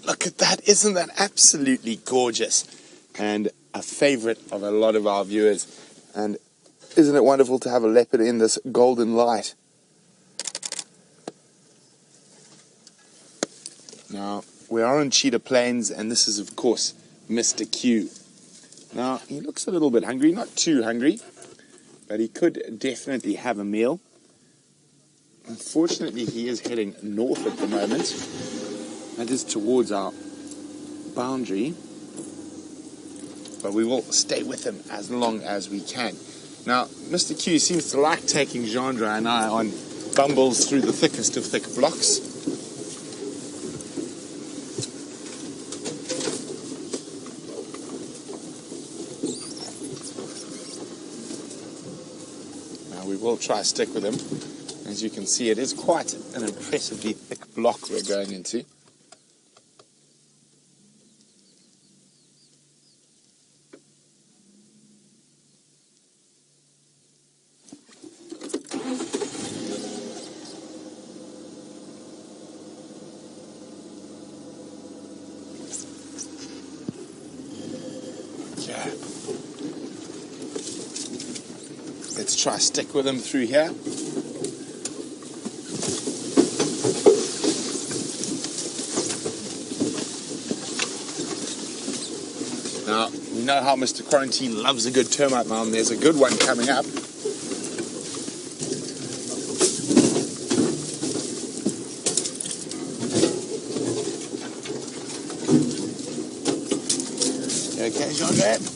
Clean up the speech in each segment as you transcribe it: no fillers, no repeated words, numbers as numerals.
Look at that. Isn't that absolutely gorgeous? And a favorite of a lot of our viewers. And isn't it wonderful to have a leopard in this golden light? Now, we are on Cheetah Plains, and this is, of course, Mr. Q. Now, he looks a little bit hungry, not too hungry, but he could definitely have a meal. Unfortunately, he is heading north at the moment. That is towards our boundary. But we will stay with him as long as we can. Now, Mr. Q seems to like taking Chandra and I on bumbles through the thickest of thick blocks. Now, we will try to stick with him. As you can see, it is quite an impressively thick block we're going into. Yeah. Let's try to stick with him through here. Now, we know how Mr. Quarantine loves a good termite mound. There's a good one coming up. Okay, Jean-Jacques.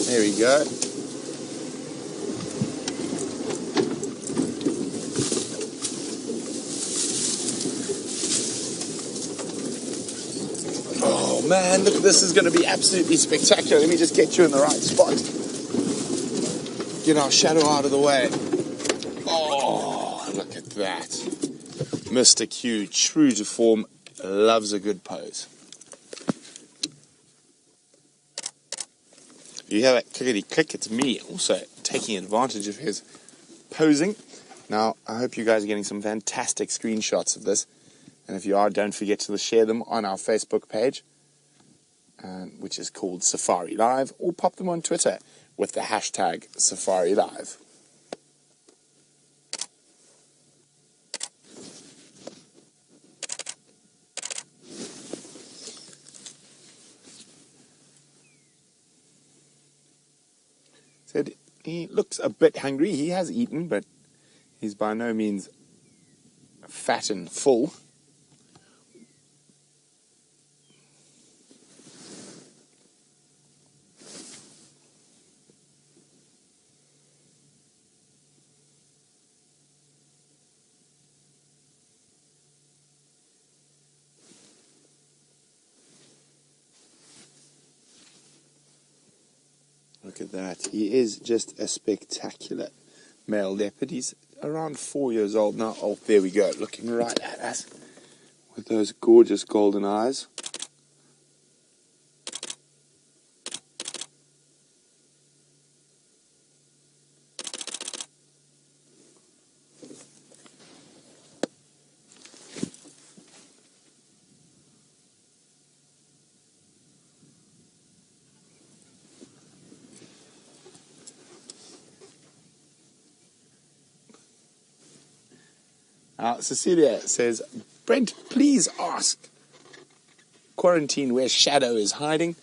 There we go. Oh man, look, this is going to be absolutely spectacular. Let me just get you in the right spot. Get our shadow out of the way. Oh, look at that. Mr. Q, true to form, loves a good pose. You hear that clickety click? It's me also taking advantage of his posing. Now, I hope you guys are getting some fantastic screenshots of this. And if you are, don't forget to share them on our Facebook page, which is called Safari Live, or pop them on Twitter with the hashtag Safari Live. Said he looks a bit hungry. He has eaten, but he's by no means fat and full. Look at that. He is just a spectacular male leopard. He's around 4 years old now. Oh, there we go. Looking right at us with those gorgeous golden eyes. Cecilia says, Brent, please ask Quarantine where Shadow is hiding.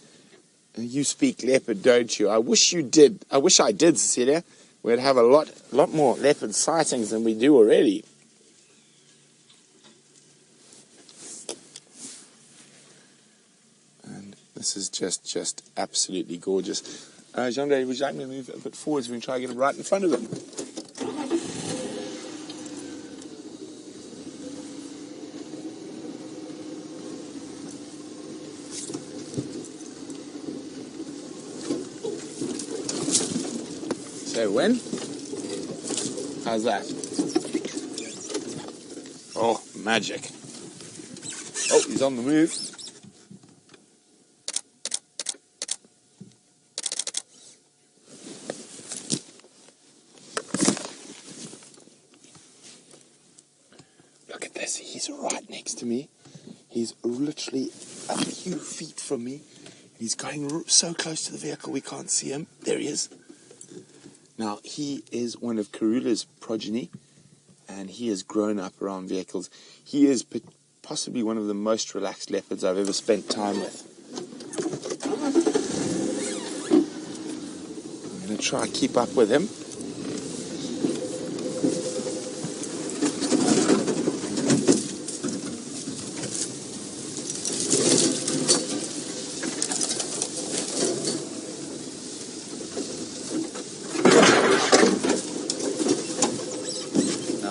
You speak leopard, don't you? I wish you did. I wish I did, Cecilia. We'd have a lot more leopard sightings than we do already. And this is just absolutely gorgeous. Jean-Jacques, would you like me to move a bit forward so we can try to get it right in front of him? So when? How's that? Oh, magic. Oh, he's on the move. Look at this. He's right next to me. He's literally a few feet from me. He's going so close to the vehicle we can't see him. There he is. Now, he is one of Karula's progeny, and he has grown up around vehicles. He is possibly one of the most relaxed leopards I've ever spent time with. I'm going to try and keep up with him.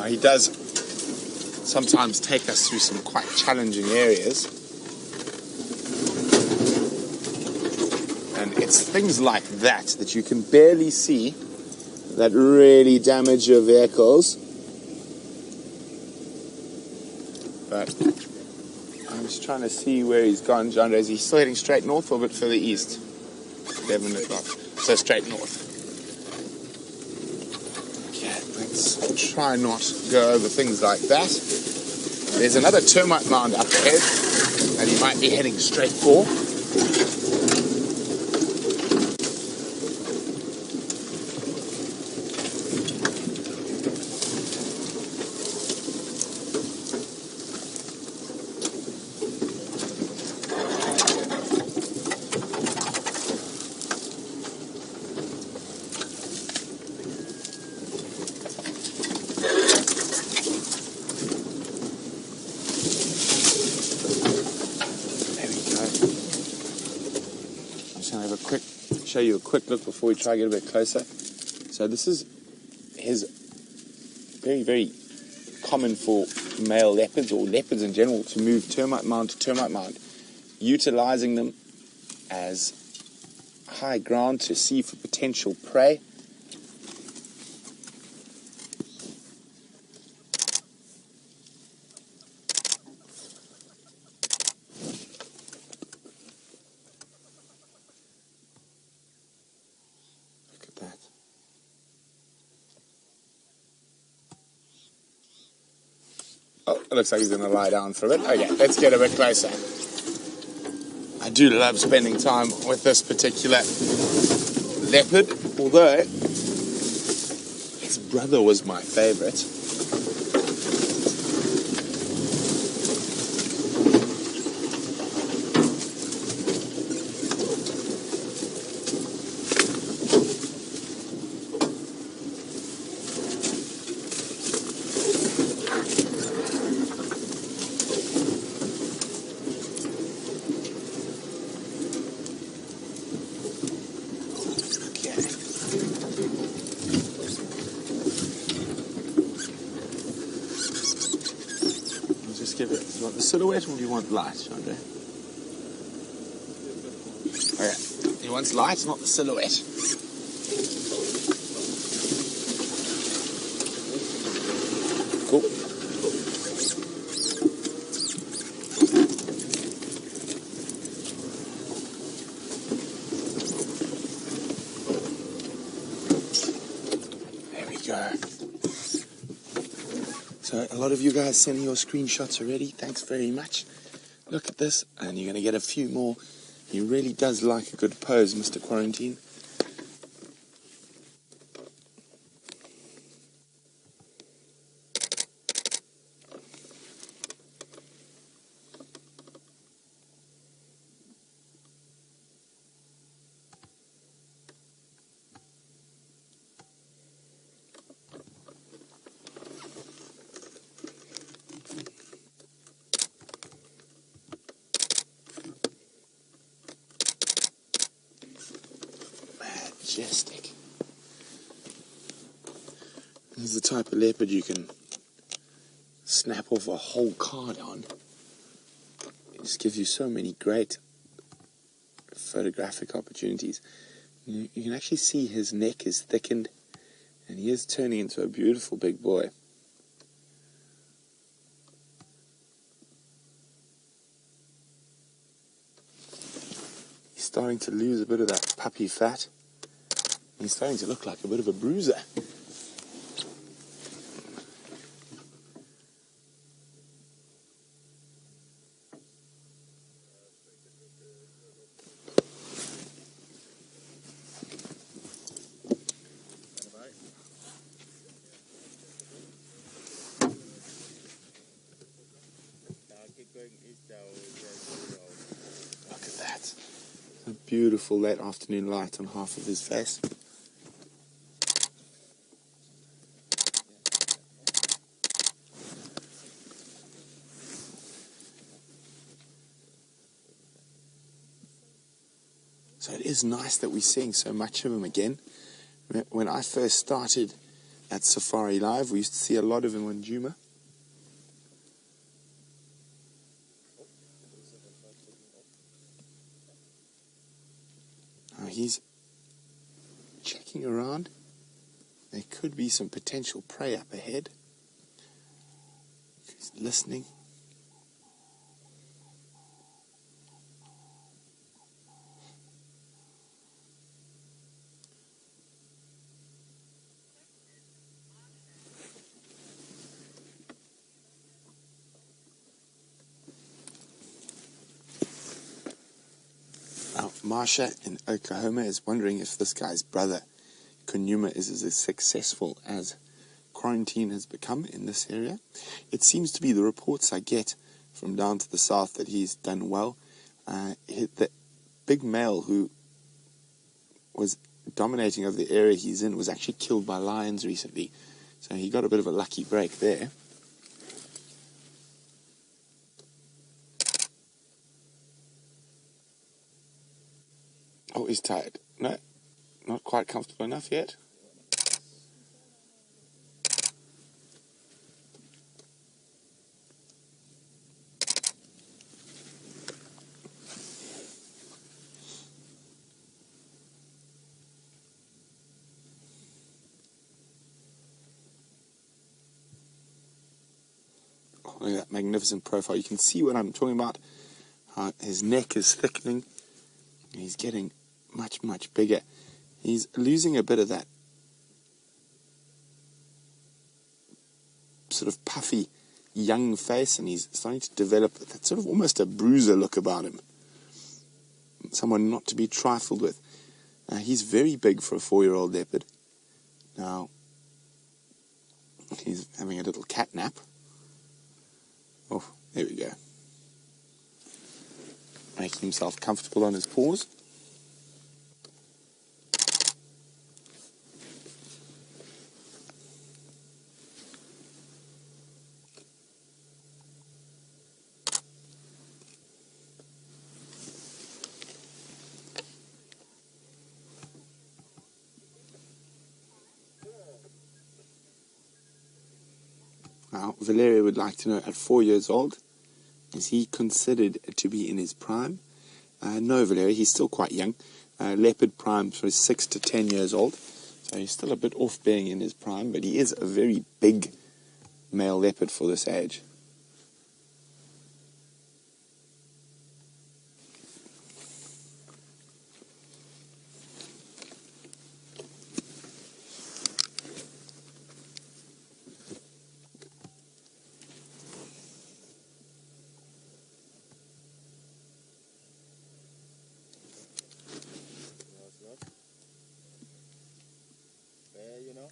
He does sometimes take us through some quite challenging areas, and it's things like that you can barely see that really damage your vehicles. But I'm just trying to see where he's gone. John, is he still heading straight north or a bit further east? 11 o'clock, so straight north. Let's try not to go over things like that. There's another termite mound up ahead that he might be heading straight for. Show you a quick look before we try to get a bit closer. So this is his very, very common for male leopards or leopards in general to move termite mound to termite mound, utilizing them as high ground to see for potential prey. Oh, it looks like he's going to lie down for a bit. Okay, let's get a bit closer. I do love spending time with this particular leopard, although his brother was my favorite. Give it. Do you want the silhouette or do you want light, Andre? Okay. He wants light, not the silhouette. Cool. There we go. So a lot of you guys sending your screenshots already. Thanks very much. Look at this, and you're going to get a few more. He really does like a good pose, Mr. Quarantine. Majestic. He's the type of leopard you can snap off a whole card on. It just gives you so many great photographic opportunities. You can actually see his neck is thickened, and he is turning into a beautiful big boy. He's starting to lose a bit of that puppy fat. He's starting to look like a bit of a bruiser. beautiful late afternoon light on half of his face. So it is nice that we're seeing so much of him again. When I first started at Safari Live, we used to see a lot of him on Djuma. Now he's checking around. There could be some potential prey up ahead. He's listening. Now, Marsha in Oklahoma is wondering if this guy's brother, Djuma, is as successful as quarantine has become in this area. It seems to be the reports I get from down to the south that he's done well. The big male who was dominating over the area he's in was actually killed by lions recently. So he got a bit of a lucky break there. Oh, he's tired. No, not quite comfortable enough yet. Oh, look at that magnificent profile. You can see what I'm talking about. His neck is thickening. He's getting much, much bigger. He's losing a bit of that sort of puffy young face, and he's starting to develop that sort of almost a bruiser look about him. Someone not to be trifled with. He's very big for a 4-year-old leopard. Now, he's having a little cat nap. Oh, there we go. Making himself comfortable on his paws. Now, Valeria would like to know, at 4 years old, is he considered to be in his prime? No, Valeria, he's still quite young. Leopard prime is 6 to 10 years old, so he's still a bit off being in his prime, but he is a very big male leopard for this age. You know?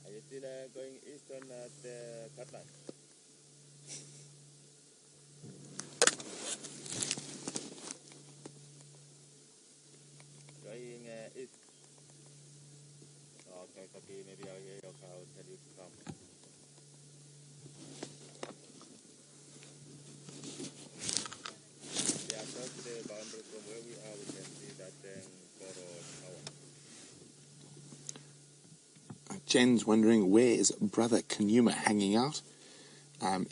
Are you still going east on the Catline? Going east? Oh, okay, copy. Maybe I'll hear your car. I'll tell you to come. Yeah, across the boundary from where we are, we can see that Koro Tower. Jen's wondering, where is brother Djuma hanging out?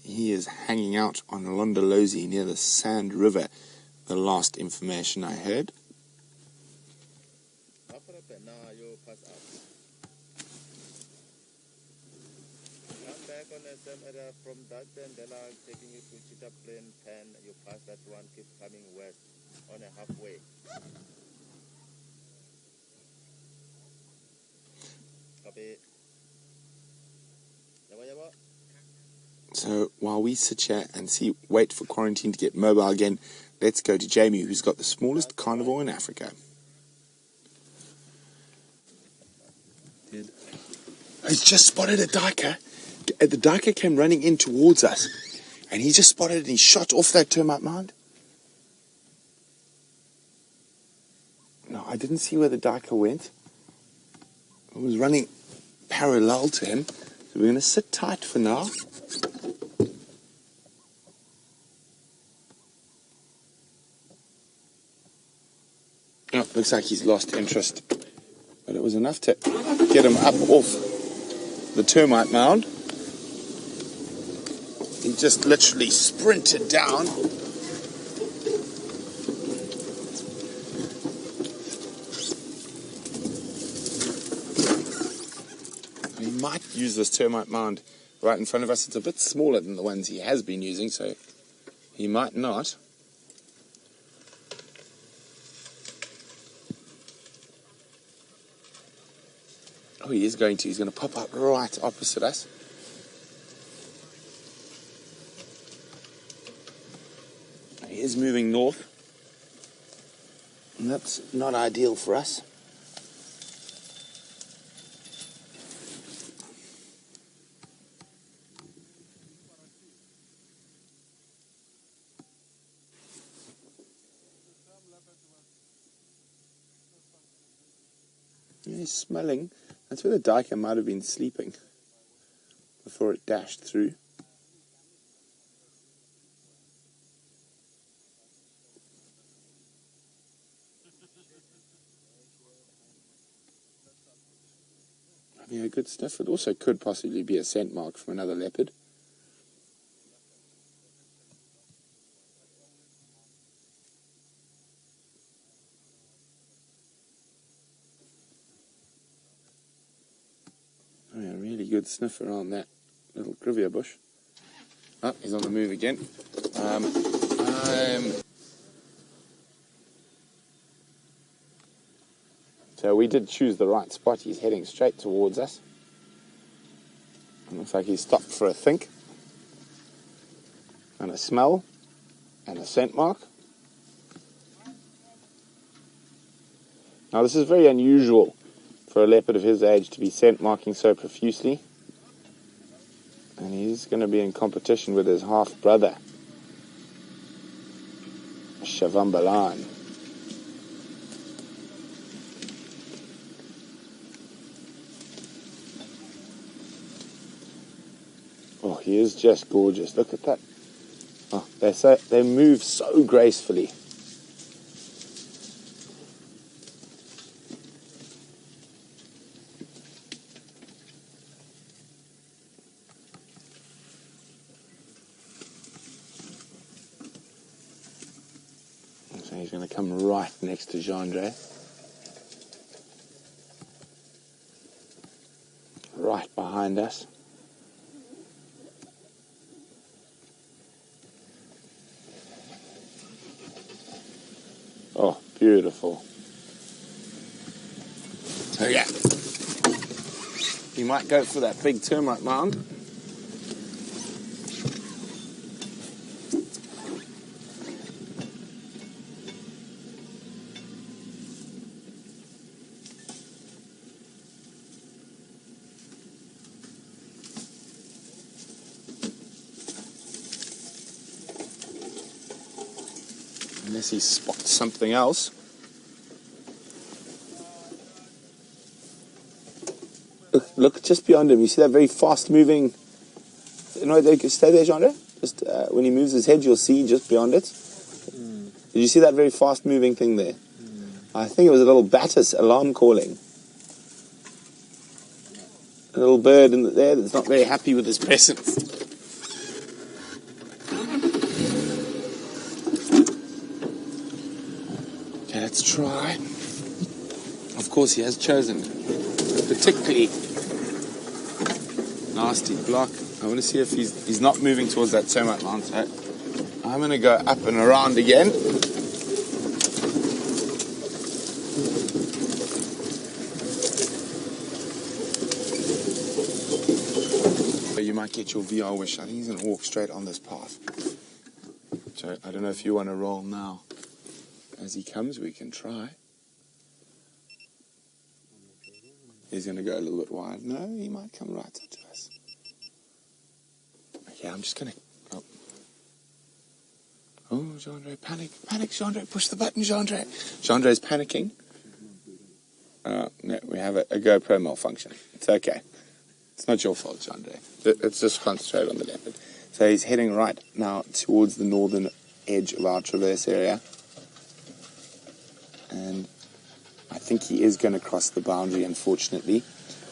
He is hanging out on Londolozi near the Sand River, the last information I heard. Now you pass out. Come back on the same area from that Dela, taking you to Cheetah Plain 10. You pass that one, keep coming west on a halfway. Copy. So while we sit here and wait for quarantine to get mobile again, let's go to Jamie, who's got the smallest carnivore in Africa. He's just spotted a duiker. The duiker came running in towards us. And he just spotted it and he shot off that termite mound. No, I didn't see where the duiker went. I was running parallel to him. So we're going to sit tight for now. Oh, looks like he's lost interest. But it was enough to get him up off the termite mound. He just literally sprinted down. He might use this termite mound right in front of us. It's a bit smaller than the ones he has been using, so he might not. Oh, he is going to. He's going to pop up right opposite us. He is moving north. And that's not ideal for us. He's smelling. That's where the duiker might have been sleeping before it dashed through. I mean, a good sniff. It also could possibly be a scent mark from another leopard. I mean, a really good sniff around that little grivia bush. Oh, he's on the move again. So we did choose the right spot. He's heading straight towards us. It looks like he's stopped for a think, and a smell, and a scent mark. Now this is very unusual for a leopard of his age to be scent marking so profusely. And he's going to be in competition with his half-brother, Shavambalan. Oh, he is just gorgeous. Look at that. Oh, they move so gracefully. So he's going to come right next to Jandre. Right behind us. Oh, beautiful. So yeah, he might go for that big termite mound. Unless he spots something else. Look just beyond him. You see that very fast-moving... No, stay there, Jandre. Just when he moves his head, you'll see just beyond it. Did you see that very fast-moving thing there? I think it was a little batter's alarm calling. A little bird in there that's not very happy with his presence. Okay, let's try. Of course, he has chosen a particularly nasty block. I want to see if he's not moving towards that termite mound. So I'm going to go up and around again. You might get your VR wish. I think he's going to walk straight on this path. So I don't know if you want to roll now. As he comes, we can try. He's going to go a little bit wide. No, he might come right up to us. Okay, I'm just going to... Oh, Oh, Jandre, panic, Jandre, push the button, Jandre. Jandre's panicking. No, we have a GoPro malfunction. It's okay. It's not your fault, Jandre. Let's just concentrate on the leopard. So he's heading right now towards the northern edge of our traverse area. And I think he is going to cross the boundary, unfortunately.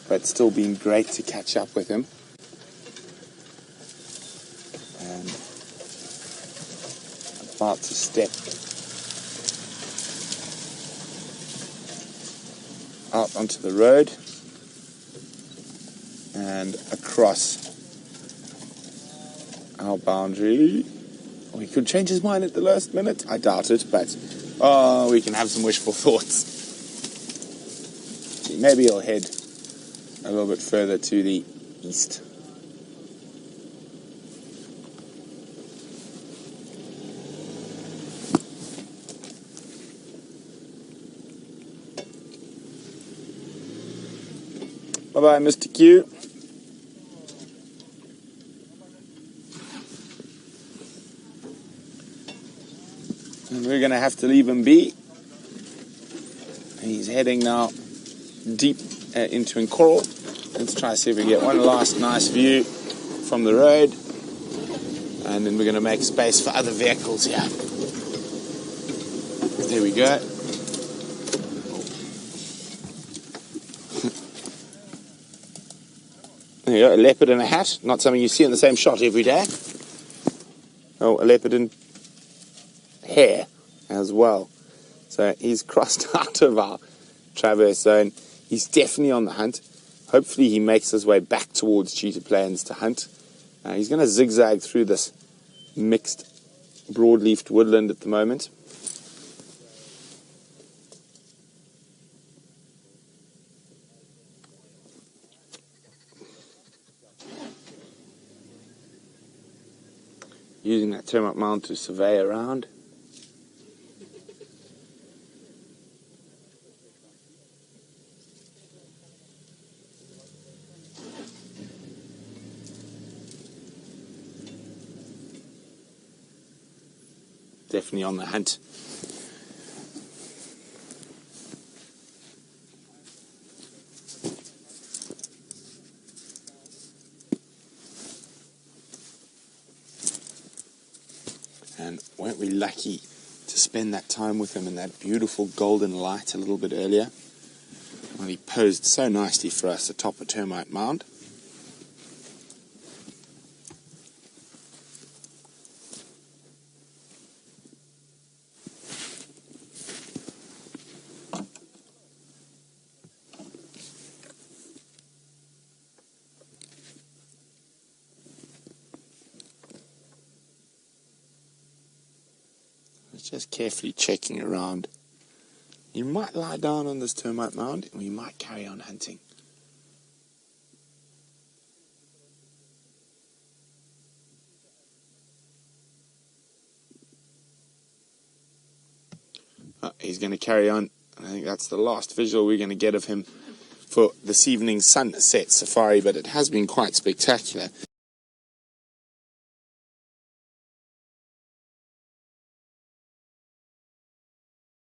But it's still been great to catch up with him. And about to step out onto the road and across our boundary. Oh, he could change his mind at the last minute. I doubt it, but we can have some wishful thoughts. Maybe he'll head a little bit further to the east. Bye-bye, Mr. Q. And we're going to have to leave him be. He's heading now deep into Coral. Let's try to see if we get one last nice view from the road. And then we're going to make space for other vehicles here. There we go. There you go, a leopard in a hat. Not something you see in the same shot every day. Oh, a leopard in hair as well. So he's crossed out of our traverse zone. He's definitely on the hunt. Hopefully he makes his way back towards Cheetah Plains to hunt. He's going to zigzag through this mixed broadleafed woodland at the moment. Using that termite mound to survey around. Definitely on the hunt. And weren't we lucky to spend that time with him in that beautiful golden light a little bit earlier? Well, he posed so nicely for us atop a termite mound. Just carefully checking around. You might lie down on this termite mound and we might carry on hunting. He's going to carry on. I think that's the last visual we're going to get of him for this evening's sunset safari, but it has been quite spectacular.